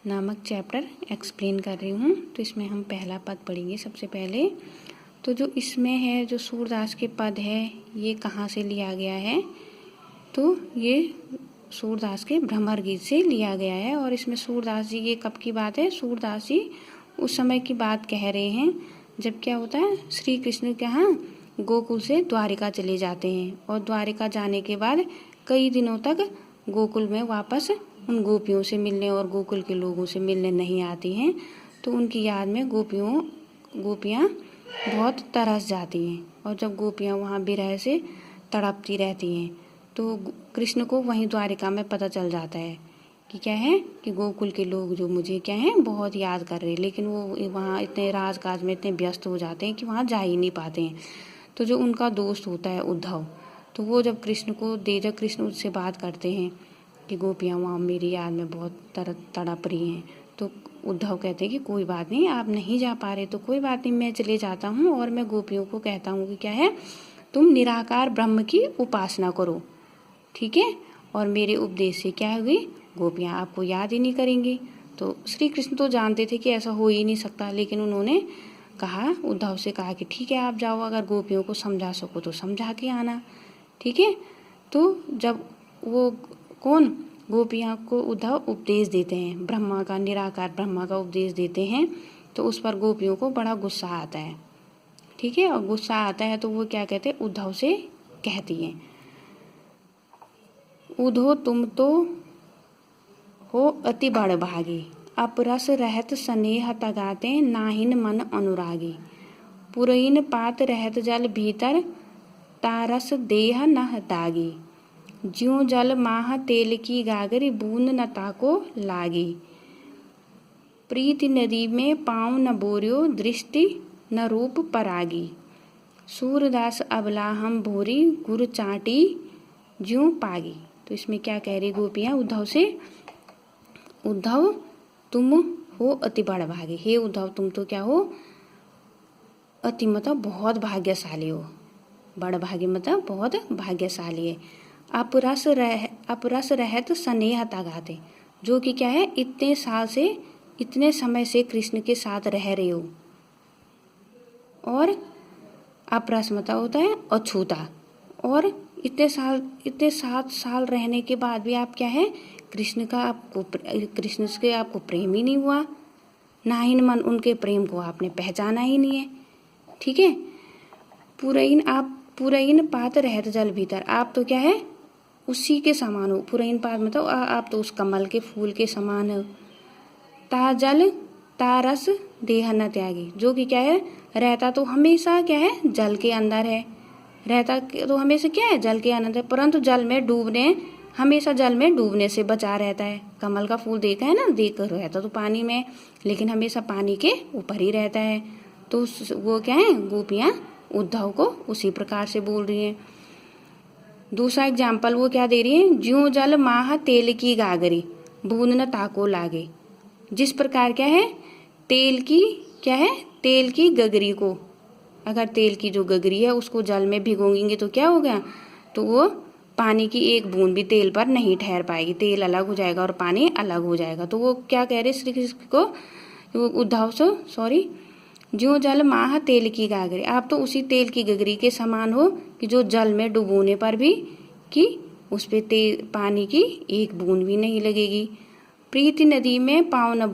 नामक chapter explain कर रही हूँ। तो इसमें हम पहला पद पढ़ेंगे सबसे पहले। तो जो इसमें है, जो सूरदास के पद है, ये कहाँ से लिया गया है? तो ये सूरदास के भ्रमर गीत से लिया गया है। और इसमें सूरदास जी, ये कब की बात है? सूरदास जी उस समय की बात कह रहे हैं जब क्या होता है, श्री कृष्ण के यहाँ गोकुल से द्वारिका चले जाते हैं और द्वारिका जाने के बाद कई दिनों तक गोकुल में वापस उन गोपियों से मिलने और गोकुल के लोगों से मिलने नहीं आती हैं। तो उनकी याद में गोपियाँ बहुत तरस जाती हैं और जब गोपियाँ वहाँ विरह से तड़पती रहती हैं तो कृष्ण को वहीं द्वारिका में पता चल जाता है कि क्या है कि गोकुल के लोग जो मुझे क्या है बहुत याद कर रहे हैं, लेकिन वो वहाँ इतने राजकाज में इतने व्यस्त हो जाते हैं कि वहाँ जा ही नहीं पाते हैं। तो जो उनका दोस्त होता है उद्धव, तो वो जब कृष्ण उससे बात करते हैं कि गोपियाँ वहाँ मेरी याद में बहुत तड़प रही हैं, तो उद्धव कहते हैं कि कोई बात नहीं, आप नहीं जा पा रहे तो कोई बात नहीं, मैं चले जाता हूँ और मैं गोपियों को कहता हूँ कि क्या है, तुम निराकार ब्रह्म की उपासना करो, ठीक है, और मेरे उपदेश से क्या होगी, गोपियाँ आपको याद ही नहीं करेंगी। तो श्री कृष्ण तो जानते थे कि ऐसा हो ही नहीं सकता, लेकिन उन्होंने कहा, उद्धव से कहा कि ठीक है आप जाओ, अगर गोपियों को समझा सको तो समझा के आना, ठीक है। तो जब वो गोपियाँ को उद्धव उपदेश देते हैं, ब्रह्मा का, निराकार ब्रह्मा का उपदेश देते हैं, तो उस पर गोपियों को बड़ा गुस्सा आता है, ठीक है। और गुस्सा आता है तो वो क्या कहते हैं, उद्धव से कहती हैं, उद्धव तुम तो हो अति बड़भागी, अपरस रहत स्नेह तगाते, नाहिन मन अनुरागी, पुरैन पात रहत जल भीतर, तारस देह नह दागी, ज्यों जल माह तेल की गागरी, बूंद न ताको लागी, प्रीति नदी में पाँव न बोरियो, दृष्टि न रूप परागी, सूरदास अबला हम भोरी, गुर चाटी ज्यों पागी। तो इसमें क्या कह रही गोपियाँ उद्धव से, उद्धव तुम हो अति बड़भागी, हे उद्धव तुम तो क्या हो, अति मतलब बहुत भाग्यशाली हो, बड़भागी मतलब बहुत भाग्यशाली है। अपरस रहत स्नेह तगाते, जो कि क्या है, इतने समय से कृष्ण के साथ रह रहे हो, और अपरस मतलब होता है अछूता, और इतने 7 साल रहने के बाद भी आप क्या है, कृष्ण से आपको प्रेम ही नहीं हुआ, ना ही मन उनके प्रेम को आपने पहचाना ही नहीं है, ठीक है। पुरैन पात रहत जल भीतर, आप तो क्या है उसी के समान हो, पुरैन पात मतलब आप तो उस कमल के फूल के समान हो। ताजल तारस देह न त्यागी, जो कि क्या है, रहता तो हमेशा क्या है, जल के अंदर है, रहता तो हमेशा क्या है, जल के अंदर है, परंतु हमेशा जल में डूबने से बचा रहता है। कमल का फूल देखा है ना, देख कर रहता तो पानी में, लेकिन हमेशा पानी के ऊपर ही रहता है। तो वो क्या है, गोपियाँ उद्धव को उसी प्रकार से बोल रही हैं। दूसरा एग्जाम्पल वो क्या दे रही है, ज्यों जल माह तेल की गागरी, बूंद न ताको लागे, जिस प्रकार क्या है, तेल की गगरी को, अगर तेल की जो गगरी है उसको जल में भिगोएंगे तो क्या होगा, तो वो पानी की एक बूंद भी तेल पर नहीं ठहर पाएगी, तेल अलग हो जाएगा और पानी अलग हो जाएगा। तो वो क्या कह रहे श्री कृष्ण को, उद्धव से ज्यों जल माह तेल की गागरी, आप तो उसी तेल की गगरी के समान हो कि जो जल में डुबोने पर भी कि उस पे पानी की एक बूंद भी नहीं लगेगी। प्रीति नदी में पाँव न